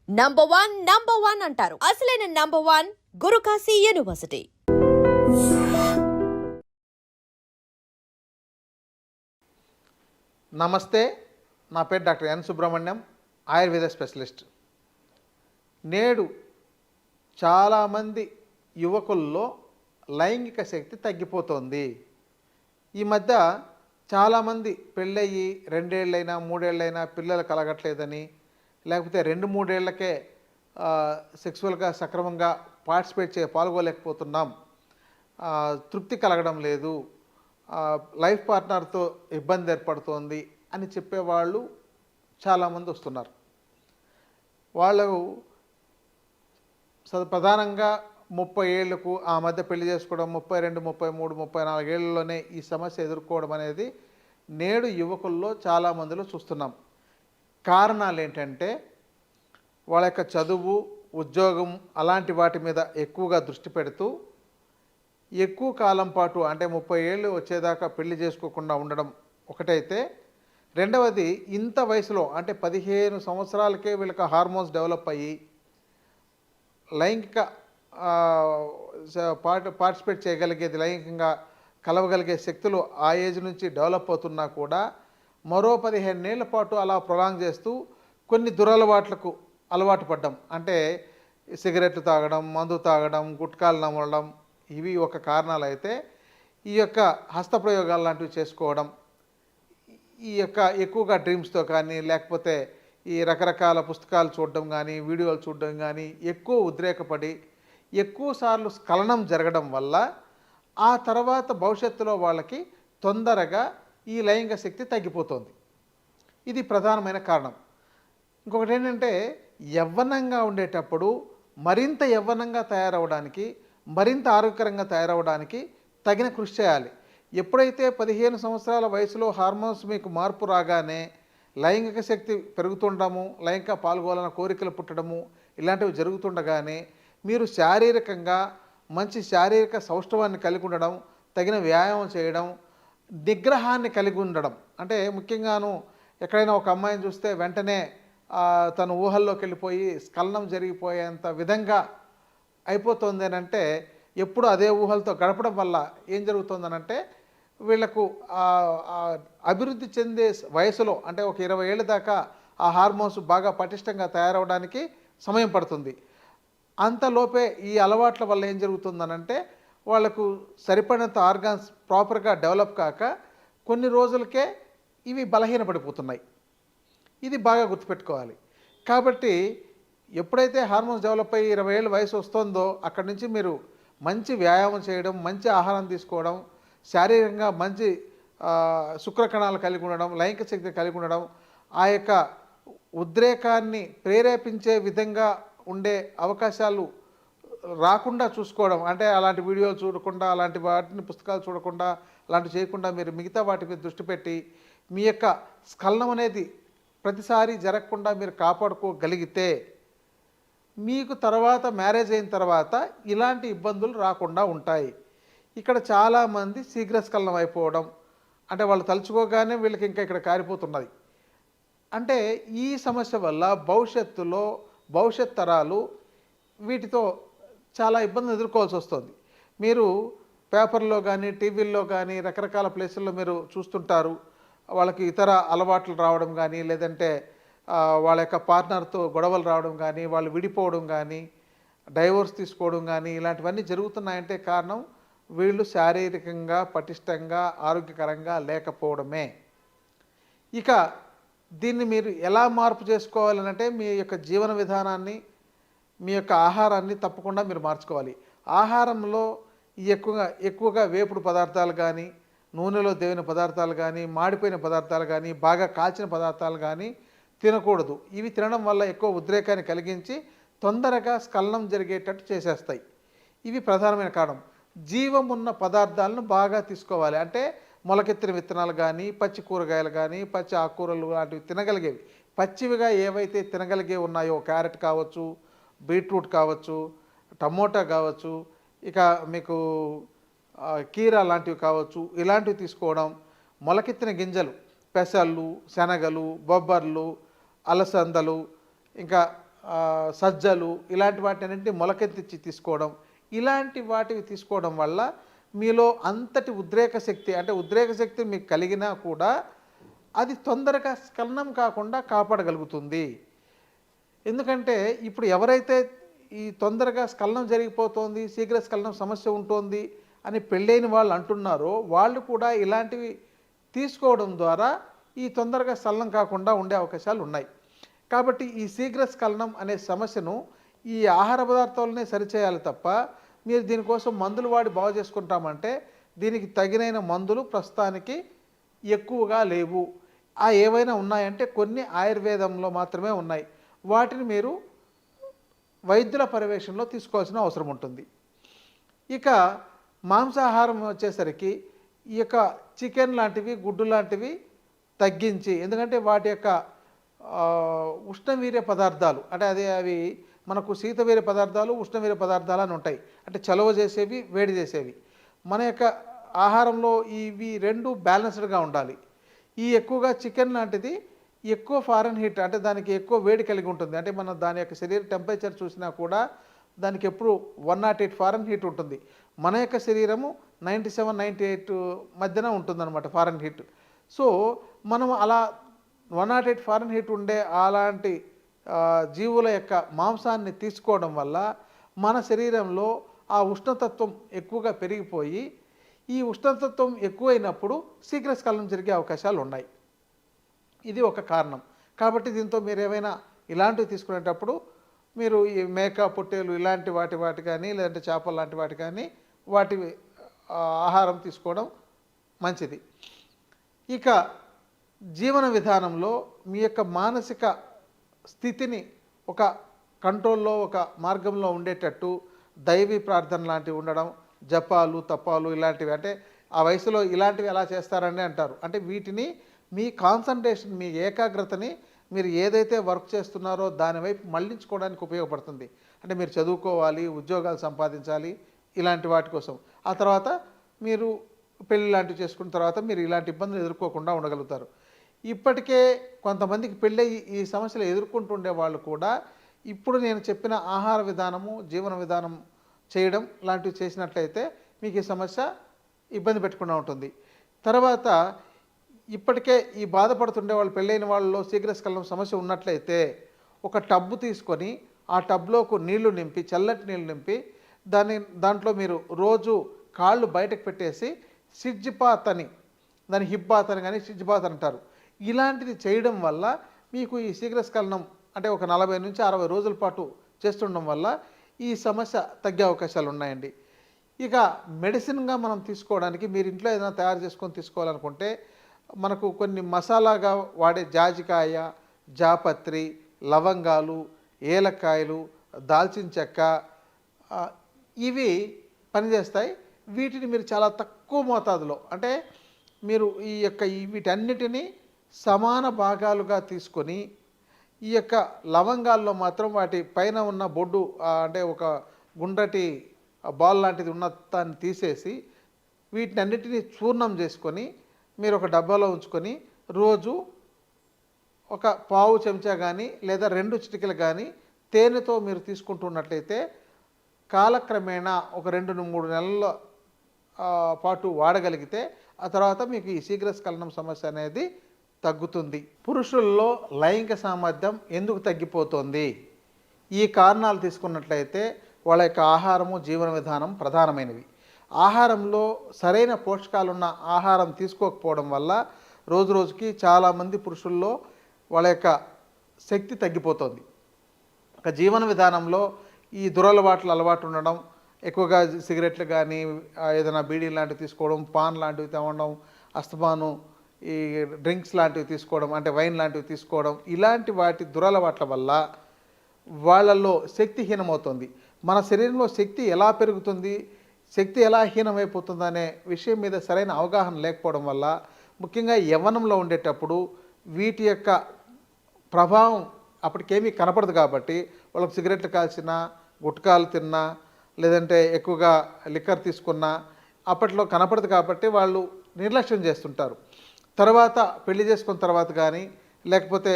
Number one అంటారు. అసలైన number one Guru Kashi university. నమస్తే, నా పేరు doctor N Subrahmanyam, Ayurveda specialist. నేడు చాలామంది యువకుల్లో లైంగిక శక్తి తగ్గిపోతుంది. ఈ మధ్య చాలామంది పెళ్ళయ్యి 2 ఏళ్ళైనా 3 ఏళ్ళైనా పిల్లలు కలగట్లేదని, లేకపోతే 2-3 ఏళ్లకే సెక్సువల్గా సక్రమంగా పాల్గొలేకపోతున్నాం, తృప్తి కలగడం లేదు, లైఫ్ పార్ట్నర్తో ఇబ్బంది ఏర్పడుతోంది అని చెప్పేవాళ్ళు చాలామంది వస్తున్నారు. వాళ్ళు ప్రధానంగా 30 ఏళ్లకు ఆ మధ్య పెళ్లి చేసుకోవడం, 32, 33, 34 ఏళ్ళలోనే ఈ సమస్య ఎదుర్కోవడం అనేది నేడు యువకుల్లో చాలామందిలో చూస్తున్నాం. కారణాలు ఏంటంటే వాళ్ళ యొక్క చదువు, ఉద్యోగం అలాంటి వాటి మీద ఎక్కువగా దృష్టి పెడుతూ ఎక్కువ కాలం పాటు అంటే 30 ఏళ్ళు వచ్చేదాకా పెళ్లి చేసుకోకుండా ఉండడం ఒకటైతే, రెండవది ఇంత వయసులో అంటే 15 సంవత్సరాలకే వీళ్ళకి హార్మోన్స్ డెవలప్ అయ్యి లైంగిక పార్టిసిపేట్ చేయగలిగేది, లైంగికంగా కలవగలిగే శక్తులు ఆ ఏజ్ నుంచి డెవలప్ అవుతున్నా కూడా మరో 15 ఏళ్ల పాటు అలా ప్రొలాంగ్ చేస్తూ కొన్ని దురలవాట్లకు అలవాటు పడ్డం, అంటే సిగరెట్లు తాగడం, మందు తాగడం, గుట్కాలు నమలడం, ఇవి ఒక కారణాలు అయితే, ఈ యొక్క హస్తప్రయోగాలు లాంటివి చేసుకోవడం, ఈ యొక్క ఎక్కువగా డ్రీమ్స్తో కానీ లేకపోతే ఈ రకరకాల పుస్తకాలు చూడడం కానీ వీడియోలు చూడడం కానీ ఎక్కువ ఉద్రేకపడి ఎక్కువసార్లు స్ఖలనం జరగడం వల్ల ఆ తర్వాత భవిష్యత్తులో వాళ్ళకి తొందరగా ఈ లైంగిక శక్తి తగ్గిపోతుంది. ఇది ప్రధానమైన కారణం. ఇంకొకటి ఏంటంటే, యవ్వనంగా ఉండేటప్పుడు మరింత యవ్వనంగా తయారవడానికి, మరింత ఆరోగ్యకరంగా తయారవడానికి తగిన కృషి చేయాలి. ఎప్పుడైతే 15 సంవత్సరాల వయసులో హార్మోన్స్ మీకు మార్పు రాగానే లైంగిక శక్తి పెరుగుతుండడము, లైంగిక పాల్గొనాలన్న కోరికలు పుట్టడము ఇలాంటివి జరుగుతుండగానే మీరు శారీరకంగా మంచి శారీరక సౌష్ఠవాన్ని కలిగి ఉండడం, తగిన వ్యాయామం చేయడం, నిగ్రహాన్ని కలిగి ఉండడం, అంటే ముఖ్యంగాను ఎక్కడైనా ఒక అమ్మాయిని చూస్తే వెంటనే తన ఊహల్లోకి వెళ్ళిపోయి స్ఖలనం జరిగిపోయేంత విధంగా అయిపోతుంది అని అంటే, ఎప్పుడు అదే ఊహలతో గడపడం వల్ల ఏం జరుగుతుందనంటే వీళ్లకు అభివృద్ధి చెందే వయసులో అంటే ఒక 20 ఏళ్ళ దాకా ఆ హార్మోన్స్ బాగా పటిష్టంగా తయారవడానికి సమయం పడుతుంది. అంతలోపే ఈ అలవాట్ల వల్ల ఏం జరుగుతుందనంటే వాళ్లకు సరిపడినంత ఆర్గాన్స్ ప్రాపర్గా డెవలప్ కాక కొన్ని రోజులకే ఇవి బలహీనపడిపోతున్నాయి. ఇది బాగా గుర్తుపెట్టుకోవాలి. కాబట్టి ఎప్పుడైతే హార్మోన్స్ డెవలప్ అయ్యి 20 ఏళ్ళ వయసు వస్తుందో అక్కడి నుంచి మీరు మంచి వ్యాయామం చేయడం, మంచి ఆహారం తీసుకోవడం, శారీరకంగా మంచి శుక్రకణాలు కలిగి ఉండడం, లైంగిక శక్తి కలిగి ఉండడం, ఆ యొక్క ఉద్రేకాన్ని ప్రేరేపించే విధంగా ఉండే అవకాశాలు రాకుండా చూసుకోవడం, అంటే అలాంటి వీడియోలు చూడకుండా, అలాంటి వాటిని పుస్తకాలు చూడకుండా, అలాంటివి చేయకుండా మీరు మిగతా వాటి మీద దృష్టి పెట్టి మీ యొక్క స్ఖలనం అనేది ప్రతిసారి జరగకుండా మీరు కాపాడుకోగలిగితే మీకు తర్వాత మ్యారేజ్ అయిన తర్వాత ఇలాంటి ఇబ్బందులు రాకుండా ఉంటాయి. ఇక్కడ చాలామంది శీఘ్రస్ఖలనం అయిపోవడం, అంటే వాళ్ళు తలుచుకోగానే వీళ్ళకి ఇంకా ఇక్కడ కారిపోతున్నది. అంటే ఈ సమస్య వల్ల భవిష్యత్ తరాలు వీటితో చాలా ఇబ్బందులు ఎదుర్కోవాల్సి వస్తుంది. మీరు పేపర్లో కానీ టీవీల్లో కానీ రకరకాల ప్లేసుల్లో మీరు చూస్తుంటారు. వాళ్ళకి ఇతర అలవాట్లు రావడం కానీ, లేదంటే వాళ్ళ యొక్క పార్ట్నర్తో గొడవలు రావడం కానీ, వాళ్ళు విడిపోవడం కానీ, డైవోర్స్ తీసుకోవడం కానీ ఇలాంటివన్నీ జరుగుతున్నాయంటే కారణం వీళ్ళు శారీరకంగా పటిష్టంగా ఆరోగ్యకరంగా లేకపోవడమే. ఇక దీన్ని మీరు ఎలా మార్పు చేసుకోవాలనంటే మీ యొక్క జీవన విధానాన్ని, మీ యొక్క ఆహారాన్ని తప్పకుండా మీరు మార్చుకోవాలి. ఆహారంలో ఎక్కువగా వేపుడు పదార్థాలు కానీ, నూనెలో దేవిన పదార్థాలు కానీ, మాడిపోయిన పదార్థాలు కానీ, బాగా కాల్చిన పదార్థాలు కానీ తినకూడదు. ఇవి తినడం వల్ల ఎక్కువ ఉద్రేకాన్ని కలిగించి తొందరగా స్ఖలనం జరిగేటట్టు చేసేస్తాయి. ఇవి ప్రధానమైన కారణం. జీవం ఉన్న పదార్థాలను బాగా తీసుకోవాలి. అంటే మొలకెత్తిన విత్తనాలు కానీ, పచ్చి కూరగాయలు కానీ, పచ్చి ఆకుకూరలు లాంటివి తినగలిగేవి. పచ్చివిగా ఏవైతే తినగలిగే ఉన్నాయో, క్యారెట్ కావచ్చు, బీట్రూట్ కావచ్చు, టమోటా కావచ్చు, ఇక మీకు కీరా లాంటివి కావచ్చు, ఇలాంటివి తీసుకోవడం. మొలకెత్తిన గింజలు, పెసళ్ళు, శనగలు, బొబ్బర్లు, అలసందలు, ఇంకా సజ్జలు ఇలాంటి వాటిని మొలకెత్తిచ్చి తీసుకోవడం, ఇలాంటి వాటివి తీసుకోవడం వల్ల మీలో అంతటి ఉద్రేక శక్తి, అంటే ఉద్రేక శక్తి మీకు కలిగినా కూడా అది తొందరగా స్ఖలనం కాకుండా కాపాడగలుగుతుంది. ఎందుకంటే ఇప్పుడు ఎవరైతే ఈ తొందరగా స్ఖలనం జరిగిపోతుంది, శీఘ్ర స్ఖలనం సమస్య ఉంటుంది అని పెళ్ళైన వాళ్ళు అంటున్నారో, వాళ్ళు కూడా ఇలాంటివి తీసుకోవడం ద్వారా ఈ తొందరగా స్ఖలనం కాకుండా ఉండే అవకాశాలు ఉన్నాయి. కాబట్టి ఈ శీఘ్ర స్ఖలనం అనే సమస్యను ఈ ఆహార పదార్థాలనే సరిచేయాలి తప్ప మీరు దీనికోసం మందులు వాడి బాగు చేసుకుంటామంటే దీనికి తగినైన మందులు ప్రస్తుతానికి ఎక్కువగా లేవు. ఏవైనా ఉన్నాయంటే కొన్ని ఆయుర్వేదంలో మాత్రమే ఉన్నాయి. వాటిని మీరు వైద్యుల పర్యవేక్షణలో తీసుకోవాల్సిన అవసరం ఉంటుంది. ఇక మాంసాహారం వచ్చేసరికి ఈ యొక్క చికెన్ లాంటివి, గుడ్డు లాంటివి తగ్గించి, ఎందుకంటే వాటి యొక్క ఉష్ణవీర్య పదార్థాలు, అంటే అవి మనకు శీతవీర్య పదార్థాలు, ఉష్ణవీర్య పదార్థాలు అని ఉంటాయి. అంటే చలువ చేసేవి, వేడి చేసేవి. మన యొక్క ఆహారంలో ఇవి రెండు బ్యాలెన్స్డ్గా ఉండాలి. ఈ ఎక్కువగా చికెన్ లాంటిది ఎక్కువ ఫారెన్ హీట్, అంటే దానికి ఎక్కువ వేడి కలిగి ఉంటుంది. అంటే మనం దాని యొక్క శరీర టెంపరేచర్ చూసినా కూడా దానికి ఎప్పుడు 108 ఫారెన్ హీట్ ఉంటుంది. మన యొక్క శరీరము 97, 98 మధ్యన ఉంటుందన్నమాట ఫారెన్ హీట్. సో మనం అలా 108 ఫారెన్ హీట్ ఉండే అలాంటి జీవుల యొక్క మాంసాన్ని తీసుకోవడం వల్ల మన శరీరంలో ఆ ఉష్ణతత్వం ఎక్కువగా పెరిగిపోయి, ఈ ఉష్ణతత్వం ఎక్కువైనప్పుడు శీఘ్ర స్ఖలనం జరిగే అవకాశాలు ఉన్నాయి. ఇది ఒక కారణం. కాబట్టి దీంతో మీరు ఏమైనా ఇలాంటివి తీసుకునేటప్పుడు మీరు ఈ మేక, పొట్టేలు ఇలాంటి వాటి కానీ, లేదంటే చేపలు లాంటి వాటి కానీ వాటి ఆహారం తీసుకోవడం మంచిది. ఇక జీవన విధానంలో మీ యొక్క మానసిక స్థితిని ఒక కంట్రోల్లో, ఒక మార్గంలో ఉండేటట్టు దైవీ ప్రార్థన లాంటివి ఉండడం, జపాలు, తపాలు ఇలాంటివి. అంటే ఆ వయసులో ఇలాంటివి ఎలా చేస్తారని అంటారు. అంటే వీటిని మీ కాన్సన్ట్రేషన్, మీ ఏకాగ్రతని మీరు ఏదైతే వర్క్ చేస్తున్నారో దాని వైపు మళ్లించుకోవడానికి ఉపయోగపడుతుంది. అంటే మీరు చదువుకోవాలి, ఉద్యోగాలు సంపాదించాలి, ఇలాంటి వాటి కోసం. ఆ తర్వాత మీరు పెళ్ళి లాంటివి చేసుకున్న తర్వాత మీరు ఇలాంటి ఇబ్బందులు ఎదుర్కోకుండా ఉండగలుగుతారు. ఇప్పటికే కొంతమందికి పెళ్ళయి ఈ సమస్యలు ఎదుర్కొంటుండే వాళ్ళు కూడా ఇప్పుడు నేను చెప్పిన ఆహార విధానము, జీవన విధానం చేయడం లాంటివి చేసినట్లయితే మీకు ఈ సమస్య ఇబ్బంది పెట్టకుండా ఉంటుంది. తర్వాత ఇప్పటికే ఈ బాధపడుతుండే వాళ్ళు, పెళ్ళైన వాళ్ళలో శీఘ్ర స్ఖలనం సమస్య ఉన్నట్లయితే ఒక టబ్బు తీసుకొని ఆ టబ్లోకి నీళ్లు నింపి, చల్లటి నీళ్ళు నింపి దాంట్లో మీరు రోజు కాళ్ళు బయటకు పెట్టేసి సిడ్జిపాత్ అని, దాని హిబ్బాత్ అని కానీ సిడ్జిపాత్ అంటారు, ఇలాంటిది చేయడం వల్ల మీకు ఈ శీఘ్ర స్ఖలనం అంటే ఒక 40 నుంచి 60 రోజుల పాటు చేస్తుండడం వల్ల ఈ సమస్య తగ్గే అవకాశాలు ఉన్నాయండి. ఇక మెడిసిన్గా మనం తీసుకోవడానికి మీరు ఇంట్లో ఏదైనా తయారు చేసుకొని తీసుకోవాలనుకుంటే మనకు కొన్ని మసాలాగా వాడే జాజికాయ, జాపత్రి, లవంగాలు, ఏలక్కాయలు, దాల్చిన చెక్క ఇవి పనిచేస్తాయి. వీటిని మీరు చాలా తక్కువ మోతాదులో, అంటే మీరు వీటన్నిటినీ సమాన భాగాలుగా తీసుకొని ఈ యొక్క లవంగాల్లో మాత్రం వాటి పైన ఉన్న బొడ్డు, అంటే ఒక గుండ్రటి బాల్ లాంటిది ఉన్న దాన్ని తీసేసి వీటిని అన్నిటినీ చూర్ణం చేసుకొని మీరు ఒక డబ్బాలో ఉంచుకొని రోజు ఒక పావు చెంచా కానీ లేదా 2 చిటికలు కానీ తేనెతో మీరు తీసుకుంటున్నట్లయితే కాలక్రమేణా ఒక 2-3 నెలల పాటు వాడగలిగితే ఆ తర్వాత మీకు ఈ శీఘ్ర స్ఖలనం సమస్య అనేది తగ్గుతుంది. పురుషుల్లో లైంగిక సామర్థ్యం ఎందుకు తగ్గిపోతుంది? ఈ కారణాలు తీసుకున్నట్లయితే వాళ్ళ యొక్క ఆహారము, జీవన విధానం ప్రధానమైనవి. ఆహారంలో సరైన పోషకాలున్న ఆహారం తీసుకోకపోవడం వల్ల రోజు రోజుకి చాలామంది పురుషుల్లో వాళ్ళ యొక్క శక్తి తగ్గిపోతుంది. ఒక జీవన విధానంలో ఈ అలవాటు ఉండడం, ఎక్కువగా సిగరెట్లు కానీ, ఏదైనా బీడీ లాంటివి తీసుకోవడం, పాన్ లాంటివి తేవడం, అస్తమాను ఈ డ్రింక్స్ లాంటివి తీసుకోవడం, అంటే వైన్ లాంటివి తీసుకోవడం, ఇలాంటి వాటి దురలవాట్ల వల్ల వాళ్ళల్లో శక్తి హీనమవుతుంది. మన శరీరంలో శక్తి ఎలా పెరుగుతుంది, శక్తి ఎలా హీనమైపోతుంది అనే విషయం మీద సరైన అవగాహన లేకపోవడం వల్ల, ముఖ్యంగా యవ్వనంలో ఉండేటప్పుడు వీటి యొక్క ప్రభావం అప్పటికేమీ కనపడదు. కాబట్టి వాళ్ళకి సిగరెట్లు కాల్చినా, గుట్కాలు తిన్నా, లేదంటే ఎక్కువగా లిక్కర్ తీసుకున్నా అప్పట్లో కనపడదు. కాబట్టి వాళ్ళు నిర్లక్ష్యం చేస్తుంటారు. తర్వాత పెళ్లి చేసుకున్న తర్వాత కానీ, లేకపోతే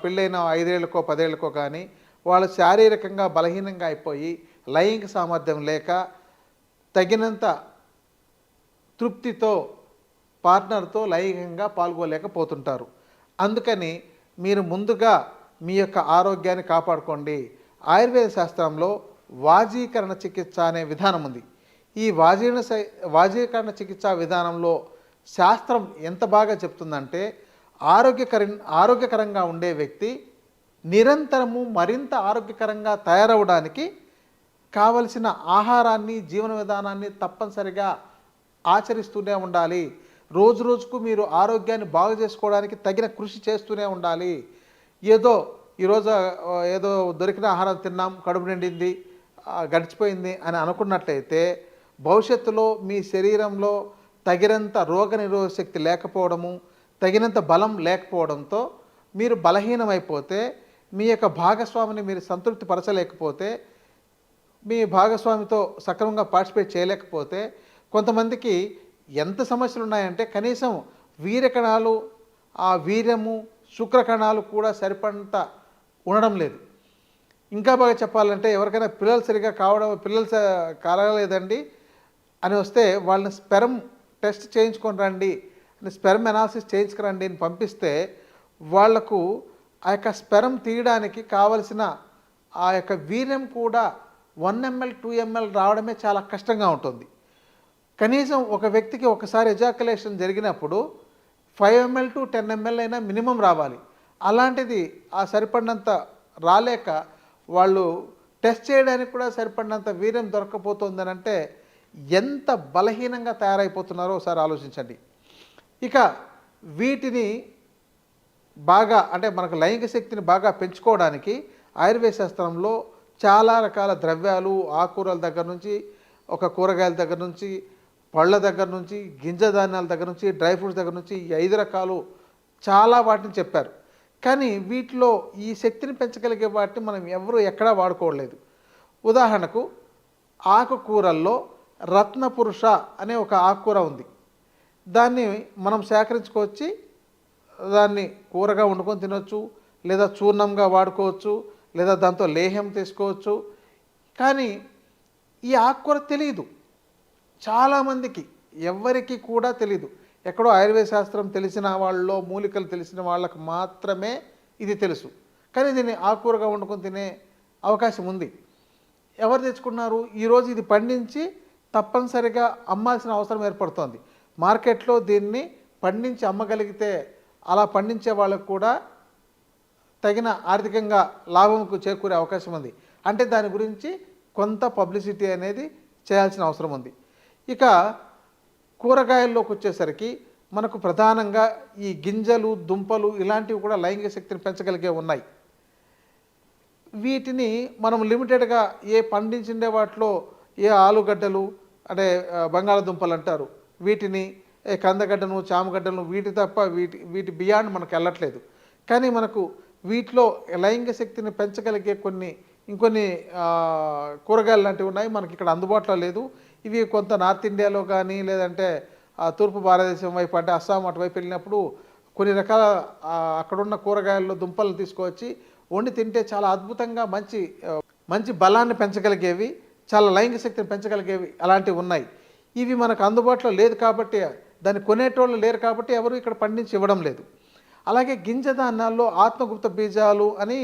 పెళ్ళైన 5 ఏళ్ళకో 10 ఏళ్ళకో కానీ వాళ్ళు శారీరకంగా బలహీనంగా అయిపోయి లైంగిక సామర్థ్యం లేక తగినంత తృప్తితో పార్ట్నర్తో లైంగికంగా పాల్గొలేకపోతుంటారు. అందుకని మీరు ముందుగా మీ యొక్క ఆరోగ్యాన్ని కాపాడుకోండి. ఆయుర్వేద శాస్త్రంలో వాజీకరణ చికిత్స అనే విధానం ఉంది. ఈ వాజీకరణ చికిత్సా విధానంలో శాస్త్రం ఎంత బాగా చెప్తుందంటే ఆరోగ్యకరంగా ఉండే వ్యక్తి నిరంతరము మరింత ఆరోగ్యకరంగా తయారవడానికి కావలసిన ఆహారాన్ని జీవన విధానాన్ని తప్పనిసరిగా ఆచరిస్తూనే ఉండాలి. రోజు రోజుకు మీరు ఆరోగ్యాన్ని బాగు చేసుకోవడానికి తగిన కృషి చేస్తూనే ఉండాలి. ఈరోజు ఏదో దొరికిన ఆహారం తిన్నాం, కడుపు నిండింది, గడిచిపోయింది అని అనుకున్నట్లయితే భవిష్యత్తులో మీ శరీరంలో తగినంత రోగనిరోధక శక్తి లేకపోవడము, తగినంత బలం లేకపోవడంతో మీరు బలహీనమైపోతే, మీ యొక్క భాగస్వామిని మీరు సంతృప్తి పరచలేకపోతే, మీ భాగస్వామితో సక్రమంగా పార్టిసిపేట్ చేయలేకపోతే, కొంతమందికి ఎంత సమస్యలు ఉన్నాయంటే కనీసం వీర్యకణాలు, ఆ వీర్యము, శుక్రకణాలు కూడా సరిపడంత ఉండడం లేదు. ఇంకా బాగా చెప్పాలంటే ఎవరికైనా పిల్లలు కలగలేదండి అని వస్తే వాళ్ళని స్పెర్మ్ టెస్ట్ చేయించుకొని రండి అని, స్పెర్మ్ అనాలిసిస్ చేయించుకురండి అని పంపిస్తే వాళ్లకు ఆ యొక్క స్పెర్మ్ తీయడానికి కావలసిన ఆ యొక్క వీర్యం కూడా 1 ml 2 ml రావడమే చాలా కష్టంగా ఉంటుంది. కనీసం ఒక వ్యక్తికి ఒకసారి ఎజాకులేషన్ జరిగినప్పుడు 5 ml to 10 ml అయినా మినిమం రావాలి. అలాంటిది ఆ సరిపడినంత రాలేక వాళ్ళు టెస్ట్ చేయడానికి కూడా సరిపడినంత వీర్యం దొరకకపోతుందని అంటే ఎంత బలహీనంగా తయారైపోతున్నారో ఒకసారి ఆలోచించండి. ఇక వీటిని బాగా అంటే మనకు లైంగిక శక్తిని బాగా పెంచుకోవడానికి ఆయుర్వేద శాస్త్రంలో చాలా రకాల ద్రవ్యాలు, ఆకుకూరల దగ్గర నుంచి, ఒక కూరగాయల దగ్గర నుంచి, పళ్ళ దగ్గర నుంచి, గింజ ధాన్యాల దగ్గర నుంచి, డ్రై ఫ్రూట్స్ దగ్గర నుంచి 5 రకాలు చాలా వాటిని చెప్పారు. కానీ వీటిలో ఈ శక్తిని పెంచగలిగే వాటిని మనం ఎవరు ఎక్కడా వాడుకోవట్లేదు. ఉదాహరణకు ఆకుకూరల్లో రత్నపురుష అనే ఒక ఆకుకూర ఉంది. దాన్ని మనం సేకరించుకొచ్చి దాన్ని కూరగా వండుకొని తినొచ్చు, లేదా చూర్ణంగా వాడుకోవచ్చు, లేదా దాంతో లేహ్యం తీసుకోవచ్చు. కానీ ఈ ఆకుకూర తెలియదు చాలామందికి, ఎవ్వరికి కూడా తెలియదు. ఎక్కడో ఆయుర్వేద శాస్త్రం తెలిసిన వాళ్ళలో, మూలికలు తెలిసిన వాళ్ళకు మాత్రమే ఇది తెలుసు. కానీ దీన్ని ఆకుకూరగా వండుకొని తినే అవకాశం ఉంది. ఎవరు తెచ్చుకున్నారు? ఈరోజు ఇది పండించి తప్పనిసరిగా అమ్మాల్సిన అవసరం ఏర్పడుతోంది. మార్కెట్లో దీన్ని పండించి అమ్మగలిగితే అలా పండించే వాళ్ళకు కూడా తగిన ఆర్థికంగా లాభంకు చేకూరే అవకాశం ఉంది. అంటే దాని గురించి కొంత పబ్లిసిటీ అనేది చేయాల్సిన అవసరం ఉంది. ఇక కూరగాయల్లోకి వచ్చేసరికి మనకు ప్రధానంగా ఈ గింజలు, దుంపలు ఇలాంటివి కూడా లైంగిక శక్తిని పెంచగలిగే ఉన్నాయి. వీటిని మనం లిమిటెడ్గా పండించిండే వాటిలో ఆలుగడ్డలు అంటే బంగాళదుంపలు అంటారు, వీటిని కందగడ్డను, చామగడ్డలను, వీటి తప్ప వీటి బియాండ్ మనకు వెళ్ళట్లేదు. కానీ మనకు వీటిలో లైంగిక శక్తిని పెంచగలిగే ఇంకొన్ని కూరగాయలు లాంటివి ఉన్నాయి, మనకి ఇక్కడ అందుబాటులో లేదు. ఇవి కొంత నార్త్ ఇండియాలో కానీ, లేదంటే తూర్పు భారతదేశం వైపు అంటే అస్సాం అటువైపు వెళ్ళినప్పుడు కొన్ని రకాల అక్కడున్న కూరగాయల్లో దుంపలను తీసుకువచ్చి వండి తింటే చాలా అద్భుతంగా మంచి బలాన్ని పెంచగలిగేవి, చాలా లైంగిక శక్తిని పెంచగలిగేవి అలాంటివి ఉన్నాయి. ఇవి మనకు అందుబాటులో లేదు కాబట్టి, దాన్ని కొనేటోళ్ళు లేరు కాబట్టి ఎవరు ఇక్కడ పండించి ఇవ్వడం లేదు. అలాగే గింజ ధాన్యాల్లో ఆత్మగుప్త బీజాలు అని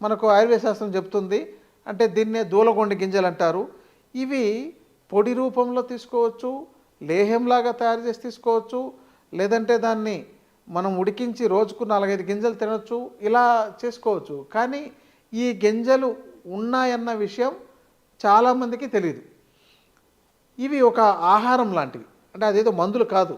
మనకు ఆయుర్వేద శాస్త్రం చెప్తుంది. అంటే దీన్నే దూలగొండి గింజలు అంటారు. ఇవి పొడి రూపంలో తీసుకోవచ్చు, లేహ్యంలాగా తయారు చేసి తీసుకోవచ్చు, లేదంటే దాన్ని మనం ఉడికించి రోజుకు 4-5 గింజలు తినొచ్చు, ఇలా చేసుకోవచ్చు. కానీ ఈ గింజలు ఉన్నాయన్న విషయం చాలామందికి తెలియదు. ఇవి ఒక ఆహారం లాంటివి, అంటే అదేదో మందులు కాదు.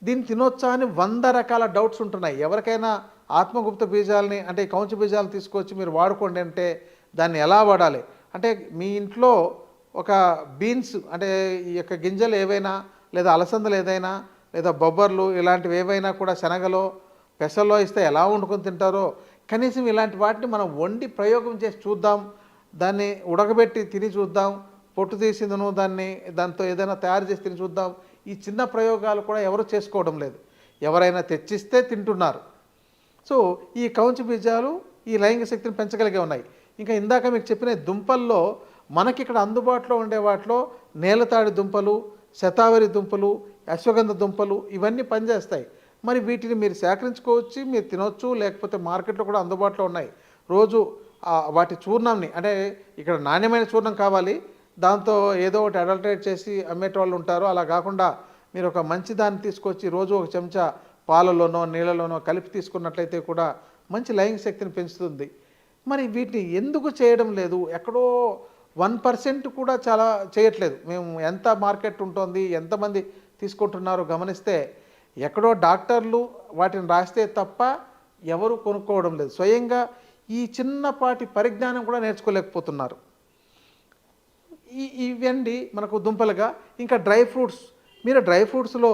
దీన్ని తినొచ్చా అని 100 రకాల డౌట్స్ ఉంటున్నాయి. ఎవరికైనా ఆత్మగుప్త బీజాలని అంటే కౌంచ బీజాలు తీసుకొచ్చి మీరు వాడుకోండి అంటే దాన్ని ఎలా వాడాలి అంటే, మీ ఇంట్లో ఒక బీన్స్ అంటే ఈ యొక్క గింజలు ఏవైనా, లేదా అలసందలు ఏదైనా, లేదా బొబ్బర్లు ఇలాంటివి ఏవైనా కూడా శనగలో, పెసల్లో ఇస్తే ఎలా వండుకొని తింటారో కనీసం ఇలాంటి వాటిని మనం వండి ప్రయోగం చేసి చూద్దాం, దాన్ని ఉడకబెట్టి తిని చూద్దాం, పొట్టు తీసిందను దాంతో ఏదైనా తయారు చేసి తిని చూద్దాం. ఈ చిన్న ప్రయోగాలు కూడా ఎవరు చేసుకోవడం లేదు, ఎవరైనా తెచ్చిస్తే తింటున్నారు. సో ఈ కౌంచ బీజాలు ఈ లైంగిక శక్తిని పెంచగలిగే ఉన్నాయి. ఇంకా ఇందాక మీకు చెప్పిన దుంపల్లో మనకి ఇక్కడ అందుబాటులో ఉండే వాటిలో నేలతాడి దుంపలు, శతావరి దుంపలు, అశ్వగంధ దుంపలు ఇవన్నీ పనిచేస్తాయి. మరి వీటిని మీరు సేకరించుకోవచ్చు, మీరు తినొచ్చు, లేకపోతే మార్కెట్లో కూడా అందుబాటులో ఉన్నాయి. రోజు వాటి చూర్ణంని, అంటే ఇక్కడ నాణ్యమైన చూర్ణం కావాలి, దాంతో ఏదో ఒకటి అడల్టరేట్ చేసి అమ్మేటోళ్ళు ఉంటారు. అలా కాకుండా మీరు ఒక మంచి దాన్ని తీసుకొచ్చి రోజు ఒక చెంచా పాలలోనో నీళ్ళలోనో కలిపి తీసుకున్నట్లయితే కూడా మంచి లైంగిక శక్తిని పెంచుతుంది. మరి వీటిని ఎందుకు చేయడం లేదు? ఎక్కడో 1% కూడా చాలా చేయట్లేదు. మేము ఎంత మార్కెట్ ఉంటుంది, ఎంతమంది తీసుకుంటున్నారో గమనిస్తే ఎక్కడో డాక్టర్లు వాటిని రాస్తే తప్ప ఎవరు కొనుక్కోవడం లేదు. స్వయంగా ఈ చిన్నపాటి పరిజ్ఞానం కూడా నేర్చుకోలేకపోతున్నారు. ఇవండి మనకు దుంపలుగా. ఇంకా డ్రై ఫ్రూట్స్, మీరు డ్రై ఫ్రూట్స్లో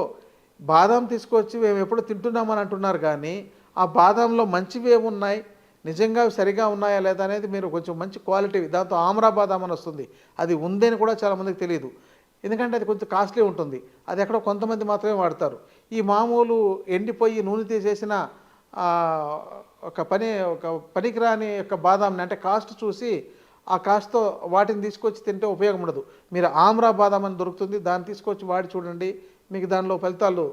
బాదాం తీసుకొచ్చి మేము ఎప్పుడు తింటున్నామని అంటున్నారు, కానీ ఆ బాదాంలో మంచివి ఏమున్నాయి, నిజంగా అవి సరిగా ఉన్నాయా లేదా అనేది మీరు కొంచెం మంచి క్వాలిటీ, దాంతో ఆమ్రా బాదాం అని వస్తుంది, అది ఉందని కూడా చాలామందికి తెలియదు. ఎందుకంటే అది కొంచెం కాస్ట్లీ ఉంటుంది. అది ఎక్కడో కొంతమంది మాత్రమే వాడతారు. ఈ మామూలు ఎండిపోయి నూనె తీసేసిన ఒక పనికిరాని యొక్క బాదాంని, అంటే కాస్ట్ చూసి ఆ కాస్ట్తో వాటిని తీసుకొచ్చి తింటే ఉపయోగం ఉండదు. మీరు ఆమ్రా బాదాం అని దొరుకుతుంది, దాన్ని తీసుకొచ్చి వాడి చూడండి, మీకు దానిలో ఫలితాలు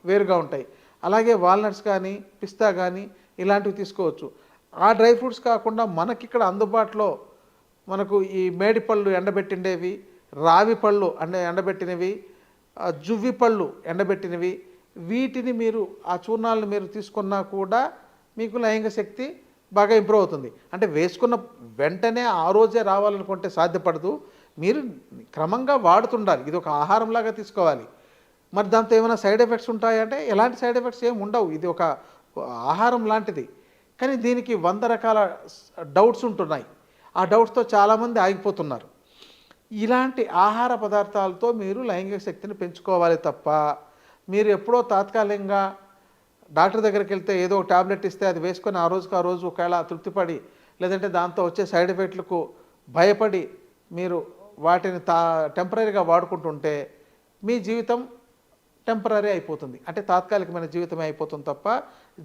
వేరుగా ఉంటాయి. అలాగే వాల్నట్స్ కానీ, పిస్తా కానీ ఇలాంటివి తీసుకోవచ్చు. ఆ డ్రై ఫ్రూట్స్ కాకుండా మనకిక్కడ అందుబాటులో మనకు ఈ మేడి పళ్ళు ఎండబెట్టిండేవి, రావి పళ్ళు ఎండబెట్టినవి, జువ్వి పళ్ళు ఎండబెట్టినవి, వీటిని మీరు ఆ చూర్ణాలను మీరు తీసుకున్నా కూడా మీకు లైంగిక శక్తి బాగా ఇంప్రూవ్ అవుతుంది. అంటే వేసుకున్న వెంటనే ఆ రోజే రావాలనుకుంటే సాధ్యపడదు. మీరు క్రమంగా వాడుతుండాలి. ఇది ఒక ఆహారంలాగా తీసుకోవాలి. మరి దాంతో ఏమైనా సైడ్ ఎఫెక్ట్స్ ఉంటాయంటే ఎలాంటి సైడ్ ఎఫెక్ట్స్ ఏమి ఉండవు. ఇది ఒక ఆహారం లాంటిది. కానీ దీనికి 100 రకాల డౌట్స్ ఉంటున్నాయి. ఆ డౌట్స్తో చాలామంది ఆగిపోతున్నారు. ఇలాంటి ఆహార పదార్థాలతో మీరు లైంగిక శక్తిని పెంచుకోవాలి తప్ప, మీరు ఎప్పుడో తాత్కాలికంగా డాక్టర్ దగ్గరికి వెళ్తే ఏదో ఒక ట్యాబ్లెట్ ఇస్తే అది వేసుకొని ఆ రోజుకి ఆ రోజు ఒకవేళ తృప్తిపడి, లేదంటే దాంతో వచ్చే సైడ్ ఎఫెక్ట్లకు భయపడి మీరు వాటిని టెంపరీగా వాడుకుంటుంటే మీ జీవితం టెంపరీ అయిపోతుంది. అంటే తాత్కాలికమైన జీవితమే అయిపోతుంది తప్ప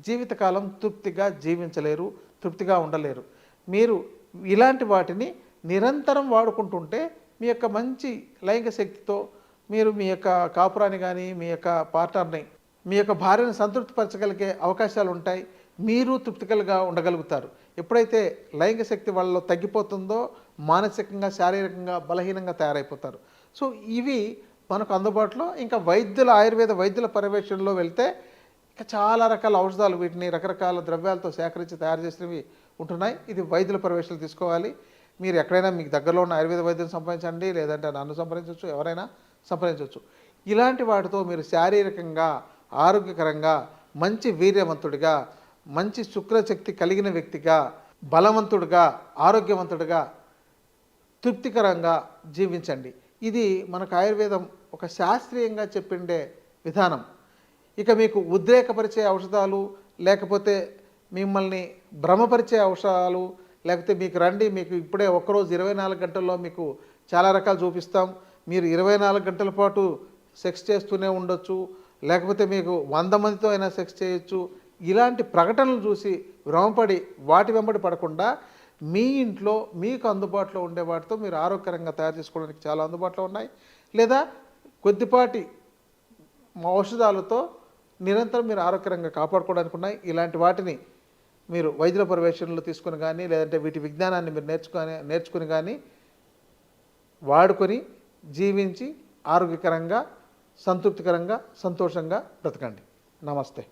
జీవితకాలం తృప్తిగా జీవించలేరు, తృప్తిగా ఉండలేరు. మీరు ఇలాంటి వాటిని నిరంతరం వాడుకుంటుంటే మీ యొక్క మంచి లైంగిక శక్తితో మీరు మీ యొక్క కాపురాన్ని కానీ, మీ యొక్క పార్ట్నర్ని, మీ యొక్క భార్యను సంతృప్తిపరచగలిగే అవకాశాలు ఉంటాయి. మీరు తృప్తికలుగా ఉండగలుగుతారు. ఎప్పుడైతే లైంగిక శక్తి వాళ్ళలో తగ్గిపోతుందో మానసికంగా, శారీరకంగా బలహీనంగా తయారైపోతారు. సో ఇవి మనకు అందుబాటులో. ఇంకా ఆయుర్వేద వైద్యుల పర్యవేక్షణలో వెళ్తే ఇంకా చాలా రకాల ఔషధాలు, వీటిని రకరకాల ద్రవ్యాలతో సేకరించి తయారు చేసినవి ఉంటున్నాయి. ఇది వైద్యుల పర్యవేక్షణ తీసుకోవాలి. మీరు ఎక్కడైనా మీకు దగ్గరలో ఉన్న ఆయుర్వేద వైద్యులను సంప్రదించండి, లేదంటే నన్ను సంప్రదించవచ్చు, ఎవరైనా సంప్రదించవచ్చు. ఇలాంటి వాటితో మీరు శారీరకంగా, ఆరోగ్యకరంగా, మంచి వీర్యవంతుడిగా, మంచి శుక్రశక్తి కలిగిన వ్యక్తిగా, బలవంతుడిగా, ఆరోగ్యవంతుడిగా, తృప్తికరంగా జీవించండి. ఇది మనకు ఆయుర్వేదం ఒక శాస్త్రీయంగా చెప్పిండే విధానం. ఇక మీకు ఉద్రేకపరిచే ఔషధాలు, లేకపోతే మిమ్మల్ని భ్రమపరిచే ఔషధాలు, లేకపోతే మీకు రండి, మీకు ఇప్పుడే ఒక్కరోజు 24 గంటల్లో మీకు చాలా రకాలు చూపిస్తాం, మీరు 24 గంటల పాటు సెక్స్ చేస్తూనే ఉండొచ్చు, లేకపోతే మీకు 100 మందితో అయినా సెక్స్ చేయొచ్చు, ఇలాంటి ప్రకటనలు చూసి భ్రమపడి వాటి వెంబడి పడకుండా మీ ఇంట్లో మీకు అందుబాటులో ఉండే వాటితో మీరు ఆరోగ్యకరంగా తయారు చేసుకోవడానికి చాలా అందుబాటులో ఉన్నాయి. లేదా కొద్దిపాటి ఔషధాలతో నిరంతరం మీరు ఆరోగ్యకరంగా కాపాడుకోవడానికి ఉన్నాయి. ఇలాంటి వాటిని మీరు వైద్యుల పర్యవేక్షణలు తీసుకుని కానీ, లేదంటే వీటి విజ్ఞానాన్ని మీరు నేర్చుకుని కానీ వాడుకొని జీవించి ఆరోగ్యకరంగా, సంతృప్తికరంగా, సంతోషంగా బ్రతకండి. నమస్తే.